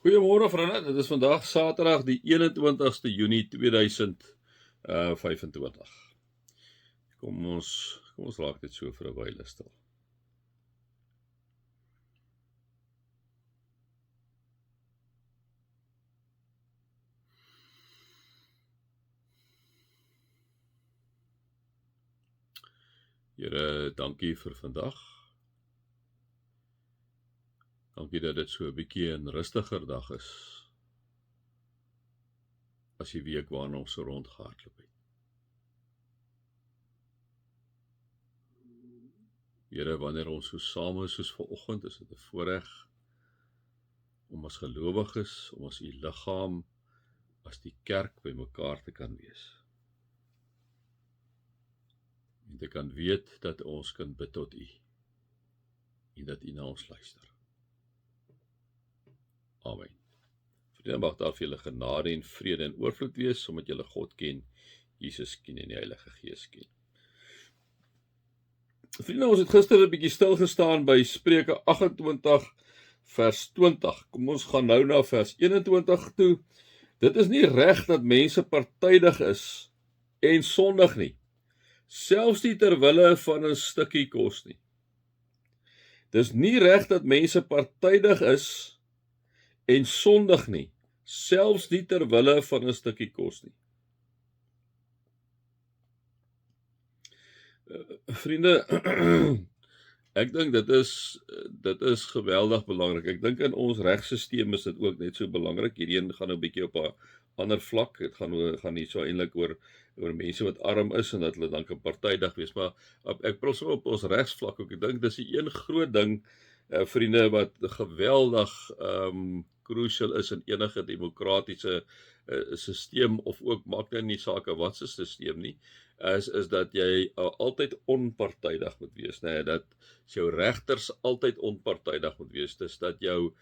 Goeiemôre vriende, dit is vandag Saterdag die 21ste Junie 2025. Kom ons raak dit so vir 'n wyle stil. Here, dankie vir vandag. Dankie dat dit so 'n bietjie 'n rustiger dag is as die week waarna ons so rondgehardloop het. Here, wanneer ons so saam is soos vanoggend, is dit 'n voorreg om as gelowiges, om as u liggaam, as die kerk by mekaar te kan wees. En te kan weet dat ons kan bid tot u en dat u na ons luister. Amen. Vriende, mag daar vir julle genade en vrede en oorvloed wees, omdat julle God ken, Jesus ken en die Heilige Gees ken. Vriende, ons het gister 'n bietjie stil gestaan by Spreuke 28 vers 20. Kom ons gaan nou na vers 21 toe. Dit is nie reg dat mense partydig is en sondig nie, selfs nie ter wille van 'n stukkie kos nie. Dis nie reg dat mense partydig is en sondig nie, selfs nie ter wille van 'n stukkie kos nie. Vriende, ek dink dit is geweldig belangrik. Ek dink in ons regstelsel is dit ook net so belangrik. Hierdie gaan nou 'n bietjie op 'n ander vlak. Dit gaan nie so eintlik oor mense wat arm is en dat hulle dan kan partydig wees, maar ek praat so op ons regsvlak ook. Ek dink dis die een groot ding, vriende, wat geweldig crucial is in enige demokratiese stelsel, of ook maak nou nie saak wat se stelsel nie, is dat jy altyd onpartydig moet wees, nee, dat jou regters altyd onpartydig moet wees, dis dat jou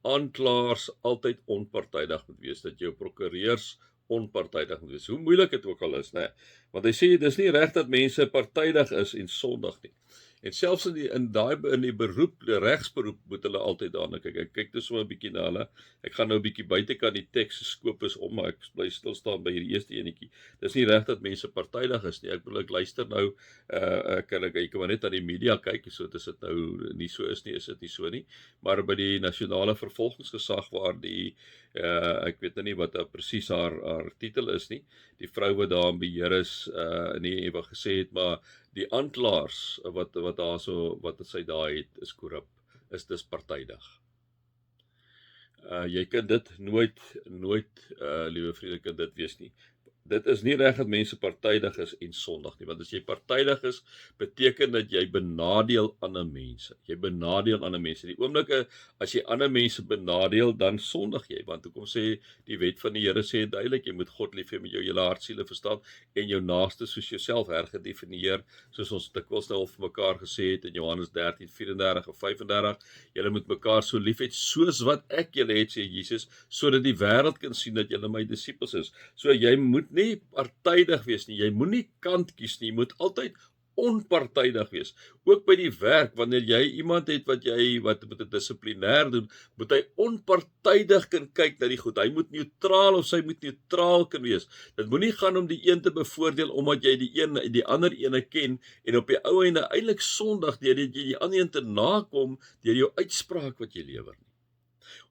aanklaers altyd onpartydig moet wees, dat jou prokureurs onpartydig moet wees, hoe moeilik dit ook al is, nee, want hy sê, dis nie reg dat mense partydig is en sondig nie. En selfs in die beroep, die regsberoep, moet hulle altyd daarna kyk. Ek kyk dus so 'n bietjie na hulle. Ek gaan nou 'n bietjie buitekant die teks se skopus om, maar ek bly stil staan by hierdie eerste enetjie. Dis nie reg dat mense partydig is nie. Ek bedoel, ek luister nou, ek kan maar net aan die media kyk, so dis dit nou nie so is dit nie so nie. Maar by die nasionale vervolgingsgesag waar ek weet nou nie wat presies haar titel is nie, die vrou wat daar in beheer is, nie wat gesê het, maar die aanklaers wat sy daar het, is korrup, is dis partydig. Jy kan dit nooit, liewe vriende, kan dit wees nie. Dit is nie reg dat mense partydig is en sondig nie, want as jy partydig is, beteken dat jy benadeel ander mense. Jy benadeel ander mense. Die oomblikke as jy ander mense benadeel, dan sondig jy, want hoekom sê die wet van die Here sê duidelik, jy moet God lief hê met jou hele hart, siel en verstand en jou naaste soos jouself hergedefinieer, soos ons dikwels nou al vir mekaar gesê het in Johannes 13:34 en 35. Julle moet mekaar so lief hê soos wat ek julle het, sê Jesus, sodat die wêreld kan sien dat julle my disippels is. So jy moet nie partydig wees nie, jy moenie kant kies nie, jy moet altyd onpartydig wees. Ook by die werk, wanneer jy iemand het wat met 'n dissiplinêr doen, moet hy onpartydig kan kyk na die goed. Hy moet neutraal of sy moet neutraal kan wees. Dit moenie gaan om die een te bevoordeel omdat jy die ander ene ken en op die ou einde eintlik sondig deur jy die ander een te nakom deur jou uitspraak wat jy lewer nie.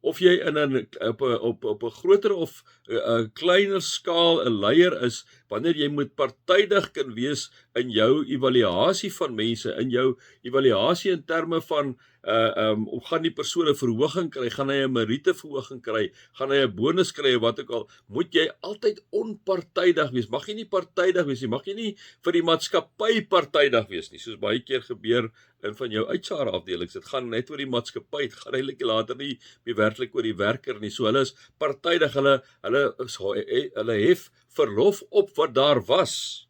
Of jy op 'n groter of 'n kleiner skaal 'n leier is, wanneer jy moet partydig kan wees in jou evaluasie van mense, in jou evaluasie in terme van of gaan die persoon 'n verhoging kry, gaan hy 'n meriteverhoging kry, gaan hy 'n bonus kry of wat ook al, moet jy altyd onpartydig wees. Mag jy nie partydig wees nie, mag jy nie vir die maatskappy partydig wees nie, soos baie keer gebeur in van jou uitsaar afdelings. Dit gaan net oor die maatskappy, dit gaan eintlik later nie meer werklik oor die werker nie. So hulle is partydig, hulle hef verlof op wat daar was.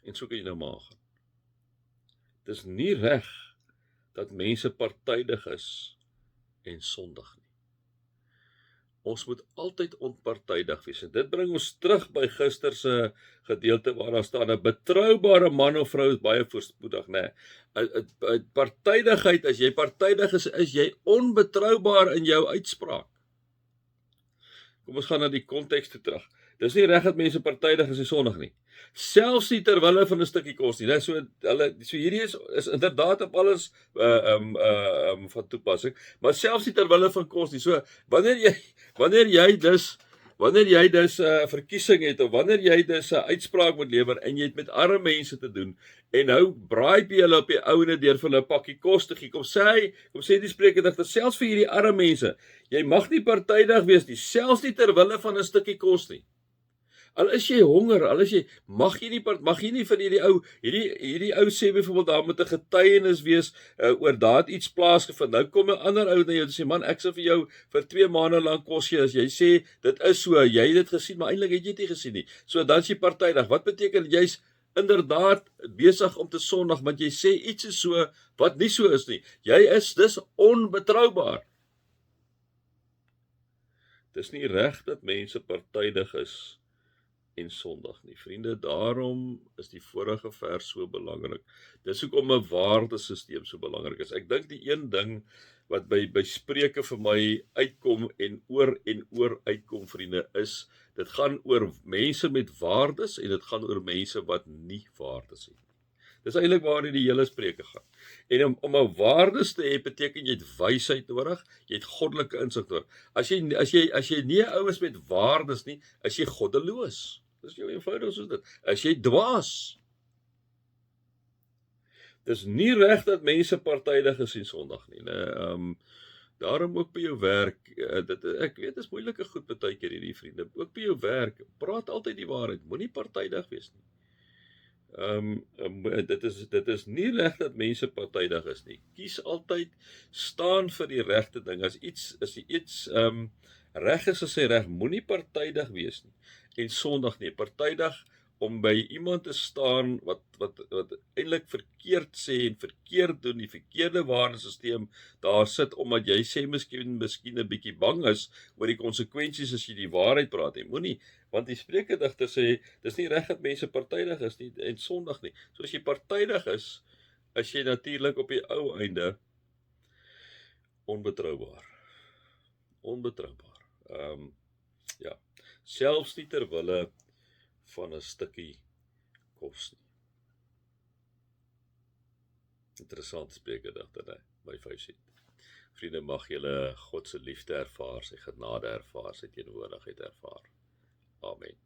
En so kan jy nou maar gaan. Dis nie reg dat mense partydig is en sondig nie. Ons moet altyd onpartydig wees. En dit bring ons terug by gister se gedeelte waar daar staan 'n betroubare man of vrou is baie voorspoedig, né? Partydigheid, as jy partydig is jy onbetroubaar in jou uitspraak. Kom ons gaan na die konteks toe terug. Dis nie reg dat mense partydig is en sondig nie. Selfs nie ter wille van 'n stukkie kos nie. Dis so hierdie is inderdaad op alles van toepassing, maar selfs nie ter wille van kos nie. So wanneer jy dus verkiesing het of wanneer jy dus 'n uitspraak moet lewer en jy het met arme mense te doen en nou braai jy hulle op die ouene deur vir hulle 'n pakkie kos te gee. Kom sê die spreekdigter selfs vir hierdie arme mense, jy mag nie partydig wees nie, selfs nie ter wille van 'n stukkie kos nie. Al is jy honger, mag jy nie vir hierdie ou sê byvoorbeeld daar moet 'n getuienis wees oor daad iets plaasgevind. Nou kom 'n ander ou na jou en sê man, ek sal vir jou vir 2 maande lank kos gee as jy sê dit is so, jy het dit gesien, maar eintlik het jy dit nie gesien nie. So dan is jy partydig. Wat beteken jy's inderdaad besig om te sondig want jy sê iets is so wat nie so is nie. Jy is dus onbetroubaar. Dis nie reg dat mense partydig is en sondig nie. Vriende, daarom is die vorige vers so belangrik. Dis hoekom 'n waardesisteem so belangrik is. Ek dink die een ding wat by Spreuke vir my uitkom en oor uitkom, vriende, is dit gaan oor mense met waardes en dit gaan oor mense wat nie waardes het. Dis eintlik waar die hele Spreuke gaan. En om 'n waardes te hê beteken jy het wysheid nodig, jy het goddelike insig nodig. As jy nie 'n ou is met waardes nie, is jy goddeloos. Dis jou eenvoudig soos dit. As jy dwaas. Dis nie reg dat mense partydig is en sondig nie, né? Daarom ook by jou werk, ek weet dit is moeilike goed baie keer hierdie vriende. Ook by jou werk, praat altyd die waarheid, moenie partydig wees nie. Dit is nie reg dat mense partydig is nie. Kies altyd, staan vir die regte ding. As iets reg is, as hy reg, moenie partydig wees nie. En sondig nie. Partydig om by iemand te staan wat eintlik verkeerd sê en verkeerd doen, die verkeerde waardesisteem daar sit omdat jy sê miskien 'n bietjie bang is oor die konsekwensies as jy die waarheid praat. Moenie, want die spreekdigter sê dis nie reg dat mense partydig is nie en sondig nie. So as jy partydig is jy natuurlik op die ou einde onbetroubaar. Ja. Selfs nie ter wille van 'n stukkie kos nie. Interessant spreekdigter, né? By 5 Vriende, mag julle God se liefde ervaar, sy genade ervaar, sy teenwoordigheid ervaar. Amen.